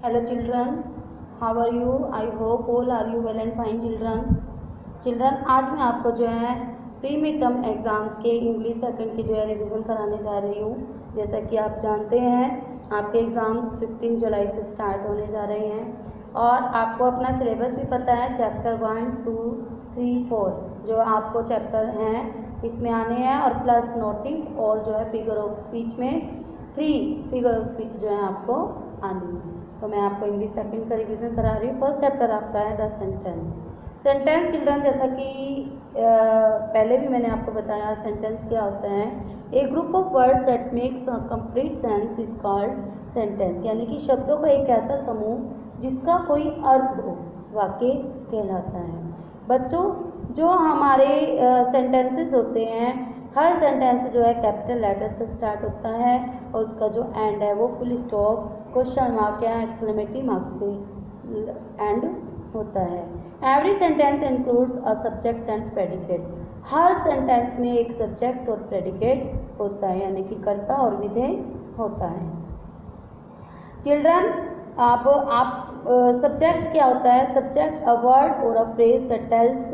Hello children, how are you? I hope all are you well and fine children. Children, आज मैं आपको जो है प्री मिड टर्म एग्ज़ाम्स के English second की जो है रिवीजन कराने जा रही हूँ। जैसा कि आप जानते हैं आपके एग्ज़ाम्स 15 जुलाई से स्टार्ट होने जा रहे हैं और आपको अपना सिलेबस भी पता है। चैप्टर 1, 2, 3, 4 जो आपको चैप्टर हैं इसमें आने हैं और प्लस नोटिस और जो है फिगर ऑफ स्पीच में 3 फिगर ऑफ स्पीच जो है आपको आनी है। तो मैं आपको इंग्लिश सेकंड का रिवीजन करा रही हूँ। फर्स्ट चैप्टर आपका है द सेंटेंस। सेंटेंस चिल्ड्रन, जैसा कि पहले भी मैंने आपको बताया सेंटेंस क्या होता है। A group of words that makes a complete sense is called sentence, यानी कि शब्दों का एक ऐसा समूह जिसका कोई अर्थ हो वाक्य कहलाता है। बच्चों, जो हमारे सेंटेंसेस होते हैं, हर सेंटेंस जो है कैपिटल लेटर से स्टार्ट होता है और उसका जो एंड है वो फुल स्टॉप, क्वेश्चन मार्क या एक्सक्लेमेटरी मार्क्स पे एंड होता है। Every sentence includes a subject and predicate. Her sentence में एक सब्जेक्ट और प्रेडिकेट होता है, यानी कि कर्ता और विधेय होता है। चिल्ड्रन, आप सब्जेक्ट क्या होता है? सब्जेक्ट अ वर्ड और a phrase that tells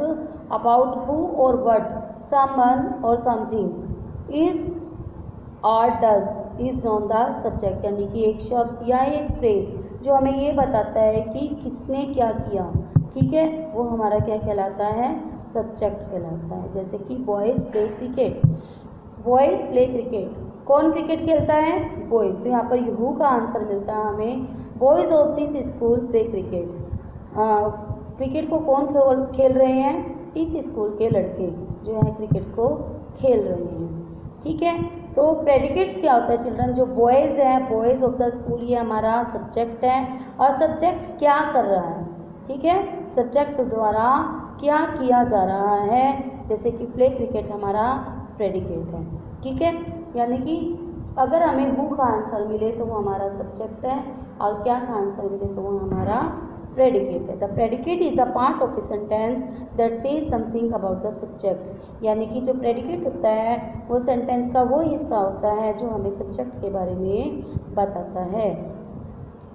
about who और व्हाट समवन और समथिंग इज और does is known the subject, यानी कि एक शब्द या एक फ्रेज जो हमें ये बताता है कि किसने क्या किया, ठीक है, वो हमारा क्या कहलाता है? सब्जेक्ट कहलाता है। जैसे कि boys play cricket, boys play cricket. कौन क्रिकेट खेलता है? बॉयज़। तो यहाँ पर हु का आंसर मिलता है हमें, boys of this school play cricket. Cricket को कौन खेल रहे हैं? इस स्कूल के लड़के जो है क्रिकेट को खेल रहे हैं, ठीक है। तो प्रेडिकेट्स क्या होता है चिल्ड्रन? जो बॉयज़ हैं, बॉयज़ ऑफ द स्कूल, ये हमारा सब्जेक्ट है और सब्जेक्ट क्या कर रहा है, ठीक है, सब्जेक्ट द्वारा क्या किया जा रहा है। जैसे कि प्ले क्रिकेट हमारा प्रेडिकेट है, ठीक है। यानी कि अगर हमें हु का आंसर मिले तो वो हमारा सब्जेक्ट है और क्या का आंसर मिले तो वो हमारा प्रेडिकेट है। The predicate is the part of a sentence that says something about the subject, यानी कि जो प्रेडिकेट होता है वो सेंटेंस का वो हिस्सा होता है जो हमें सब्जेक्ट के बारे में बताता है।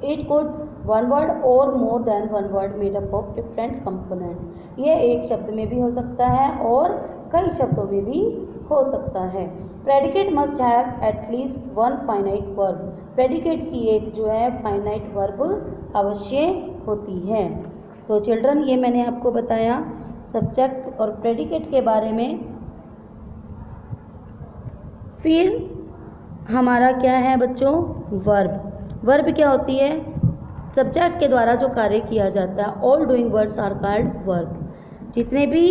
इट कुड वन वर्ड और more than one word made up of different components. ये एक शब्द में भी हो सकता है और कई शब्दों में भी हो सकता है। Predicate must have at least one finite verb. Predicate की एक जो है फाइनाइट वर्ब अवश्य होती है। तो चिल्ड्रन, ये मैंने आपको बताया सब्जेक्ट और प्रेडिकेट के बारे में। फिर हमारा क्या है बच्चों? वर्ब। वर्ब क्या होती है? सब्जेक्ट के द्वारा जो कार्य किया जाता है। All doing words are called verb. जितने भी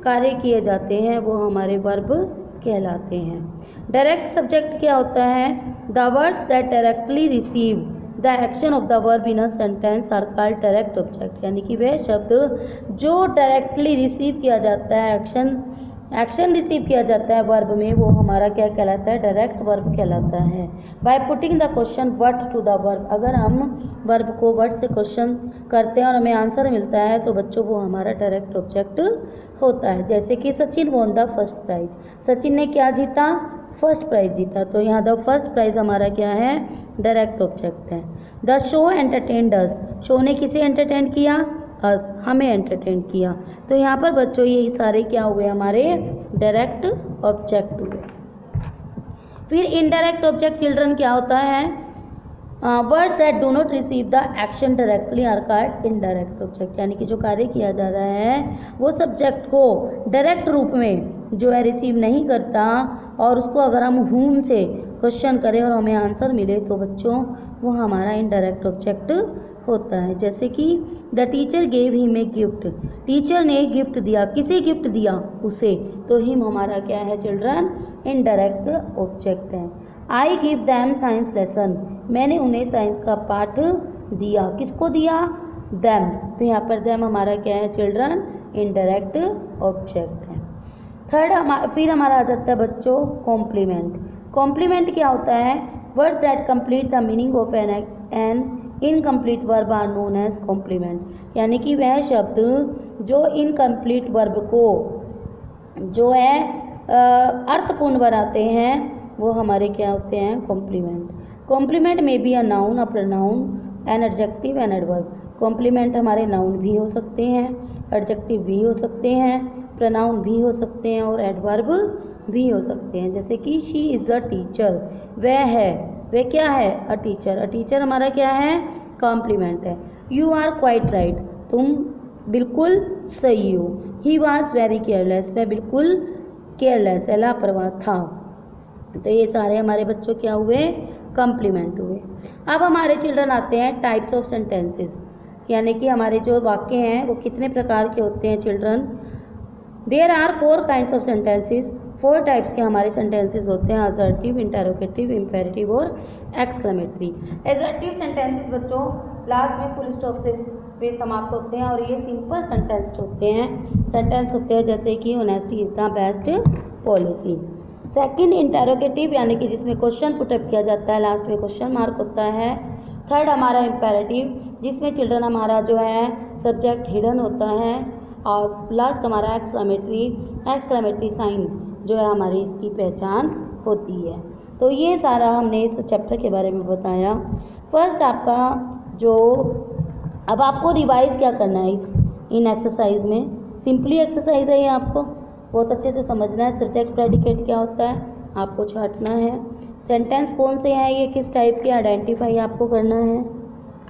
कार्य किए जाते हैं वो हमारे वर्ब कहलाते हैं। डायरेक्ट सब्जेक्ट क्या होता है? The words that directly receive the action of the verb in a sentence are called direct object, यानी कि वह शब्द जो डायरेक्टली रिसीव किया जाता है, एक्शन रिसीव किया जाता है वर्ब में, वो हमारा क्या कहलाता है? डायरेक्ट वर्ब कहलाता है। By putting the question what to the verb, अगर हम वर्ब को व्हाट से क्वेश्चन करते हैं और हमें आंसर मिलता है तो बच्चों वो हमारा डायरेक्ट ऑब्जेक्ट होता है। जैसे कि Sachin won the first prize, Sachin ने क्या जीता? फर्स्ट प्राइज जीता। तो यहाँ द फर्स्ट प्राइज हमारा क्या है? डायरेक्ट ऑब्जेक्ट है। The show entertained us, show ने किसे एंटरटेन किया? अस, हमें एंटरटेन किया। तो यहाँ पर बच्चों ये सारे क्या हुए? हमारे डायरेक्ट ऑब्जेक्ट हुए। फिर इनडायरेक्ट ऑब्जेक्ट चिल्ड्रन क्या होता है? Words that do not receive the action directly are called indirect object, यानी कि जो कार्य किया जा रहा है वो सब्जेक्ट को डायरेक्ट रूप में जो है रिसीव नहीं करता और उसको अगर हम हुम से क्वेश्चन करें और हमें आंसर मिले तो बच्चों वो हमारा इनडायरेक्ट ऑब्जेक्ट होता है। जैसे कि the teacher gave him a gift, teacher ने गिफ्ट दिया। किसे गिफ्ट दिया? उसे। तो हिम हमारा क्या है चिल्ड्रन? इनडायरेक्ट ऑब्जेक्ट है। I give them science lesson, मैंने उन्हें साइंस का पाठ दिया। किसको दिया? दैम। तो यहाँ पर दैम हमारा क्या है चिल्ड्रन? इनडायरेक्ट ऑब्जेक्ट है। फिर हमारा आ जाता है बच्चों कॉम्प्लीमेंट। कॉम्प्लीमेंट क्या होता है? Words that complete the meaning of an incomplete verb are known as complement, यानी कि वह शब्द जो इनकम्प्लीट वर्ब को जो है अर्थपूर्ण बनाते हैं वो हमारे क्या होते हैं? कॉम्प्लीमेंट। कॉम्प्लीमेंट में be a noun, a pronoun, an adjective an adverb. Complement हमारे नाउन भी हो सकते हैं, एडजेक्टिव भी हो सकते हैं, प्रोनाउन भी हो सकते हैं और एडवर्ब भी हो सकते हैं। जैसे कि शी इज़ अ टीचर, वह है, वह क्या है, अ टीचर। अ टीचर हमारा क्या है, कॉम्प्लीमेंट है। यू आर क्वाइट राइट, तुम बिल्कुल सही हो। ही वॉज वेरी केयरलेस, वह बिल्कुल केयरलेस है, लापरवाह था। तो ये सारे हमारे बच्चों क्या हुए, कॉम्प्लीमेंट हुए। अब हमारे चिल्ड्रन आते हैं टाइप्स ऑफ सेंटेंसेस, यानी कि हमारे जो वाक्य हैं वो कितने प्रकार के होते हैं children. There are 4 kinds of sentences, 4 types के हमारे सेंटेंसेस होते हैं, असर्टिव, इंटरोगेटिव, इंपेरेटिव और एक्सक्लेमेटरी। असर्टिव सेंटेंसेस बच्चों लास्ट में फुल स्टॉप से वे समाप्त होते हैं और ये सिंपल सेंटेंस होते हैं जैसे कि honesty is the best policy. Second interrogative, यानी कि जिसमें क्वेश्चन पुटअप किया जाता है, लास्ट में क्वेश्चन मार्क होता है। थर्ड हमारा इंपेरेटिव, जिसमें चिल्ड्रन हमारा जो है सब्जेक्ट हिडन होता है। और लास्ट हमारा एक्सक्लेमेटरी साइन जो है हमारी इसकी पहचान होती है। तो ये सारा हमने इस चैप्टर के बारे में बताया। फर्स्ट आपका जो अब आपको रिवाइज क्या करना है इन एक्सरसाइज में, सिंपली एक्सरसाइज है ये, आपको बहुत अच्छे से समझना है। सब्जेक्ट प्रेडिकेट क्या होता है आपको छांटना है। सेंटेंस कौन से हैं, ये किस टाइप के, आइडेंटिफाई आपको करना है।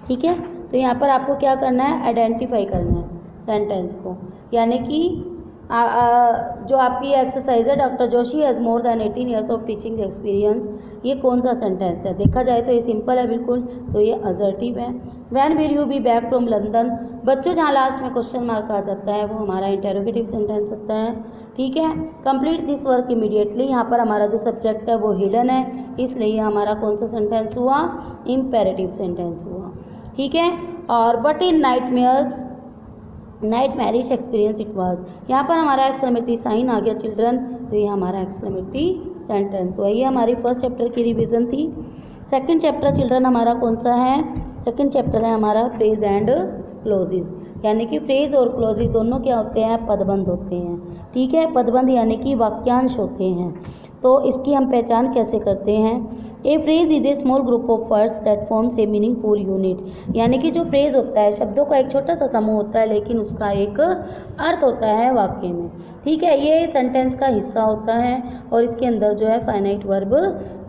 ठीक है, तो यहाँ पर आपको क्या करना है, आइडेंटिफाई करना है सेंटेंस को। यानी कि जो आपकी एक्सरसाइज है, doctor Joshi has more than 18 years of teaching experience, ये कौन सा सेंटेंस है, देखा जाए तो ये सिंपल है बिल्कुल, तो ये असर्टिव है। When will you be back from London, बच्चों जहाँ लास्ट में क्वेश्चन मार्क आ जाता है वो हमारा इंटरोगेटिव सेंटेंस होता है। ठीक है, कंप्लीट दिस वर्क इमीडिएटली, यहाँ पर हमारा जो सब्जेक्ट है वो हिडन है, इसलिए हमारा कौन सा सेंटेंस हुआ, इम्पेरेटिव सेंटेंस हुआ। ठीक है, और but in night marriage experience it was, यहाँ पर हमारा एक्सक्लेमेटरी साइन आ गया चिल्ड्रन, तो ये हमारा एक्सक्लेमेटरी सेंटेंस हुआ। ये हमारी फर्स्ट चैप्टर की रिवीजन थी। सेकंड चैप्टर चिल्ड्रन हमारा कौन सा है, सेकंड चैप्टर है हमारा फ्रेज एंड क्लोजेज, यानी कि फ्रेज और क्लोजेज दोनों क्या होते हैं, पदबंध होते हैं। ठीक है, पदबंध यानी कि वाक्यांश होते हैं। तो इसकी हम पहचान कैसे करते हैं, ए phrase is a small group of words that forms a meaningful unit, यानी कि जो फ्रेज होता है शब्दों का एक छोटा सा समूह होता है लेकिन उसका एक अर्थ होता है वाक्य में। ठीक है, ये सेंटेंस का हिस्सा होता है और इसके अंदर जो है फाइनाइट वर्ब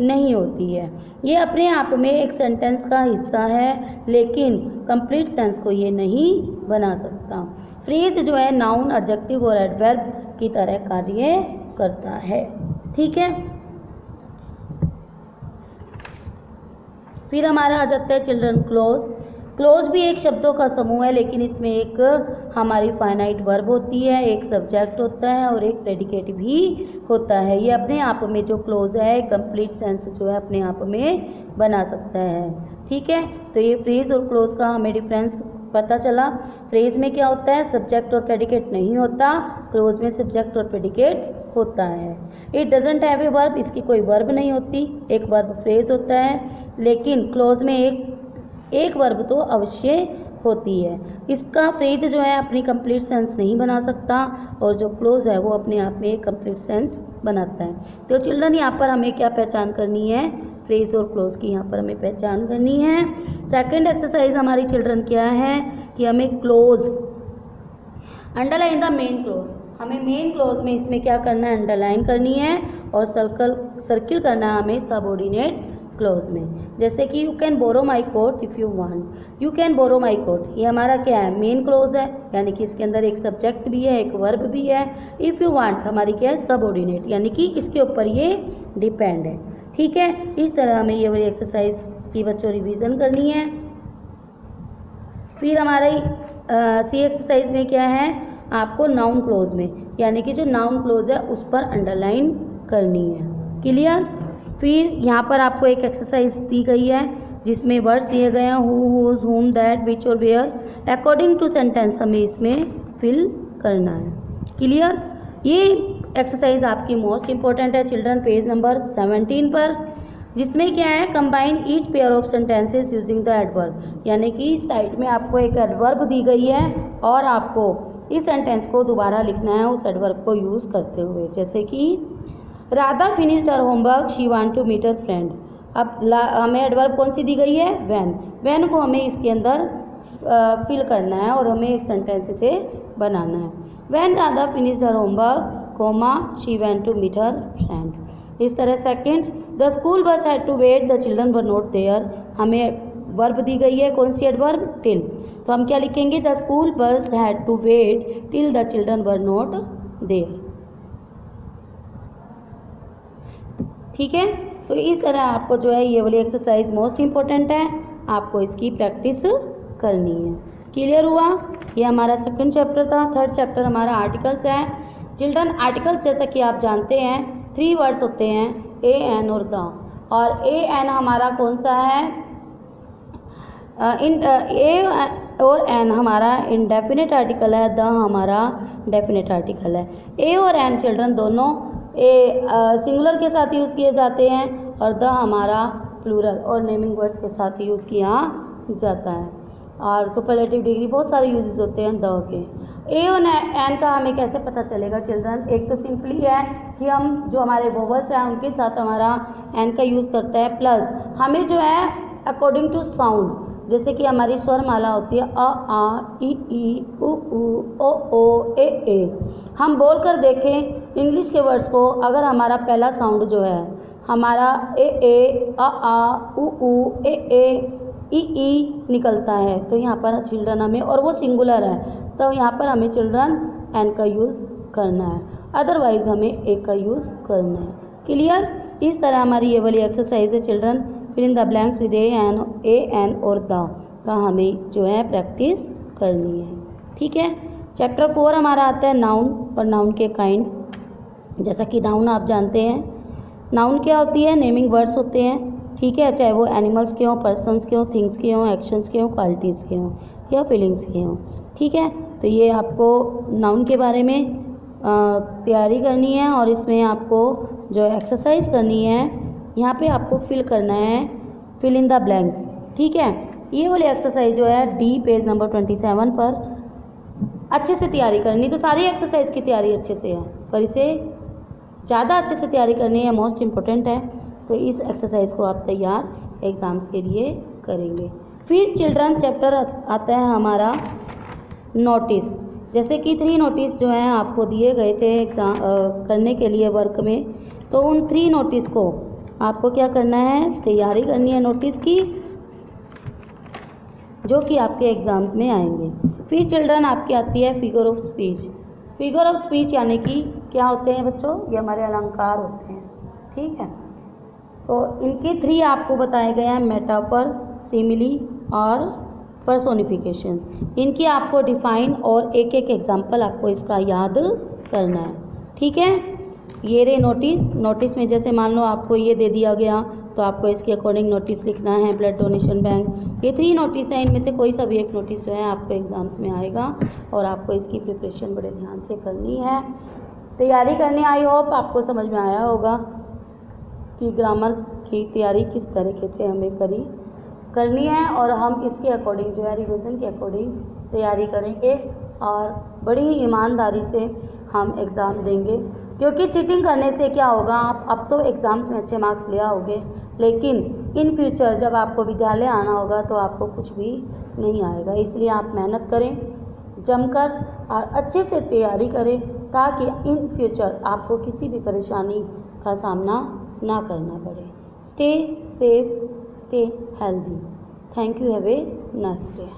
नहीं होती है। ये अपने आप में एक सेंटेंस का हिस्सा है लेकिन कंप्लीट सेंस को ये नहीं बना सकता। फ्रेज जो है नाउन, एडजेक्टिव और एडवर्ब की तरह कार्य करता है। ठीक है, फिर हमारा आ जाता है चिल्ड्रन क्लोज। क्लोज भी एक शब्दों का समूह है लेकिन इसमें एक हमारी फाइनाइट वर्ब होती है, एक सब्जेक्ट होता है और एक प्रेडिकेट भी होता है। ये अपने आप में जो क्लोज है कंप्लीट सेंस जो है अपने आप में बना सकता है। ठीक है, तो ये फ्रेज और क्लोज का हमें डिफरेंस पता चला। फ्रेज में क्या होता है, सब्जेक्ट और प्रेडिकेट नहीं होता, क्लोज में सब्जेक्ट और प्रेडिकेट होता है। It doesn't have a verb, इसकी कोई वर्ब नहीं होती, एक वर्ब फ्रेज होता है लेकिन क्लोज में एक वर्ब तो अवश्य होती है। इसका फ्रेज जो है अपनी कंप्लीट सेंस नहीं बना सकता और जो क्लोज है वो अपने आप में एक कंप्लीट सेंस बनाता है। तो चिल्ड्रन यहाँ पर हमें क्या पहचान करनी है, फ्रेज और क्लोज की यहाँ पर हमें पहचान करनी है। सेकंड एक्सरसाइज हमारी चिल्ड्रन क्या है कि हमें close underline the main close, हमें मेन क्लोज में इसमें क्या करना है, अंडरलाइन करनी है और सर्किल करना है हमें सबऑर्डिनेट क्लोज में। जैसे कि you can borrow my coat if you want, you can borrow my coat, ये हमारा क्या है, मेन क्लोज है, यानी कि इसके अंदर एक सब्जेक्ट भी है, एक वर्ब भी है। इफ़ यू वांट हमारी क्या है, सबऑर्डिनेट, यानी कि इसके ऊपर ये डिपेंड है। ठीक है, इस तरह हमें ये वाली एक्सरसाइज की बच्चों रिवीजन करनी है। फिर हमारी सी एक्सरसाइज में क्या है, आपको नाउन क्लोज में, यानी कि जो नाउन क्लोज है उस पर अंडरलाइन करनी है। क्लियर। फिर यहाँ पर आपको एक एक्सरसाइज दी गई है जिसमें वर्ड्स दिए गए हैं, हु, हुज, हुम, दैट, विच और वेयर, अकॉर्डिंग टू सेंटेंस हमें इसमें फिल करना है। क्लियर। ये एक्सरसाइज आपकी मोस्ट इंपॉर्टेंट है चिल्ड्रन, पेज नंबर 17 पर, जिसमें क्या है, combine each pair of sentences using the adverb, यानी कि साइड में आपको एक एडवर्ब दी गई है और आपको इस सेंटेंस को दोबारा लिखना है उस एडवर्ब को यूज़ करते हुए। जैसे कि Radha finished her homework, she want to meet her friend. अब हमें एडवर्ब कौन सी दी गई है, व्हेन। व्हेन को हमें इसके अंदर फिल करना है और हमें एक सेंटेंस से बनाना है। When Radha finished her homework comma she went to meet her friend. इस तरह second, the school bus had to wait the children were not there. हमें वर्ब दी गई है, कौन सी एडवर्ब, टिल, तो हम क्या लिखेंगे, the school bus had to wait till the children were not there. ठीक है, तो इस तरह आपको जो है ये वाली एक्सरसाइज मोस्ट इम्पोर्टेंट है, आपको इसकी प्रैक्टिस करनी है। क्लियर हुआ? ये हमारा सेकंड चैप्टर था। थर्ड चैप्टर हमारा आर्टिकल्स है। चिल्ड्रन, आर्टिकल्स जैसा कि आप जानते हैं 3 वर्ड्स होते हैं, ए एन और द, और ए एन हमारा कौन सा है, ए और एन हमारा इनडेफिनेट आर्टिकल है, द हमारा डेफिनेट आर्टिकल है। ए और एन चिल्ड्रन दोनों सिंगुलर के साथ यूज़ किए जाते हैं और द हमारा प्लूरल और नेमिंग वर्ड्स के साथ यूज़ किया जाता है। और सुपरलेटिव डिग्री बहुत सारे यूजेस होते हैं द के। ए और एन का हमें कैसे पता चलेगा चिल्ड्रन? एक तो सिंपली है कि हम जो हमारे वोवल्स हैं उनके साथ हमारा एन का यूज़ करता है, प्लस हमें जो है अकॉर्डिंग टू साउंड, जैसे कि हमारी स्वर माला होती है अ आ ई उ ओ ए, हम बोल कर देखें इंग्लिश के वर्ड्स को, अगर हमारा पहला साउंड जो है हमारा ए आ उ ए ई निकलता है, तो यहाँ पर चिल्ड्रन हमें, और वो सिंगुलर है, तो यहाँ पर हमें चिल्ड्रन एन का यूज़ करना है, अदरवाइज़ हमें ए का यूज़ करना है। क्लियर? इस तरह हमारी ये वाली एक्सरसाइज है children, fill in the blanks with a an और द का हमें जो है प्रैक्टिस करनी है। ठीक है, चैप्टर 4 हमारा आता है नाउन और नाउन के काइंड। जैसा कि नाउन आप जानते हैं, नाउन क्या होती है, नेमिंग वर्ड्स होते हैं। ठीक है, चाहे वो एनिमल्स के हों, पर्सन्स के हों, थिंग्स के हों, एक्शंस के हों, क्वालिटीज़ के हों या फीलिंग्स के हों। ठीक है, तो ये आपको नाउन के बारे में तैयारी करनी है और इसमें आपको जो एक्सरसाइज करनी है, यहाँ पे आपको फिल करना है, फिल इन द ब्लैंक्स। ठीक है, ये वाली एक्सरसाइज जो है डी पेज नंबर 27 पर अच्छे से तैयारी करनी। तो सारी एक्सरसाइज की तैयारी अच्छे से है, पर इसे ज़्यादा अच्छे से तैयारी करनी है, मोस्ट इम्पोर्टेंट है। तो इस एक्सरसाइज को आप तैयार एग्ज़ाम्स के लिए करेंगे। फिर चिल्ड्रन चैप्टर आता है हमारा नोटिस। जैसे कि 3 नोटिस जो हैं आपको दिए गए थे एग्ज़ाम करने के लिए वर्क में, तो उन 3 नोटिस को आपको क्या करना है, तैयारी करनी है नोटिस की, जो कि आपके एग्ज़ाम्स में आएंगे। फिर चिल्ड्रन आपकी आती है figure of speech. Figure of speech यानी कि क्या होते हैं बच्चों, ये हमारे अलंकार होते हैं। ठीक है, तो इनके 3 आपको बताए गए हैं, मेटाफर, सिमिली और पर्सोनिफिकेशंस। इनकी आपको डिफाइन और एक एक एग्जांपल आपको इसका याद करना है। ठीक है, ये रे नोटिस में जैसे मान लो आपको ये दे दिया गया, तो आपको इसके अकॉर्डिंग नोटिस लिखना है। ब्लड डोनेशन बैंक, ये 3 नोटिस हैं, इनमें से कोई सा भी एक नोटिस जो है आपको एग्ज़ाम्स में आएगा और आपको इसकी प्रिपरेशन बड़े ध्यान से करनी है, तैयारी करनी। आई होप आपको समझ में आया होगा कि ग्रामर की तैयारी किस तरीके से हमें करनी है और हम इसके अकॉर्डिंग जो है रिवीजन के अकॉर्डिंग तैयारी करेंगे और बड़ी ही ईमानदारी से हम एग्ज़ाम देंगे। क्योंकि चीटिंग करने से क्या होगा, आप अब तो एग्ज़ाम्स में अच्छे मार्क्स ले आओगे, लेकिन इन फ्यूचर जब आपको विद्यालय आना होगा तो आपको कुछ भी नहीं आएगा। इसलिए आप मेहनत करें जमकर और अच्छे से तैयारी करें, ताकि इन फ्यूचर आपको किसी भी परेशानी का सामना ना करना पड़े। Stay safe, stay healthy. Thank you, have a nice day.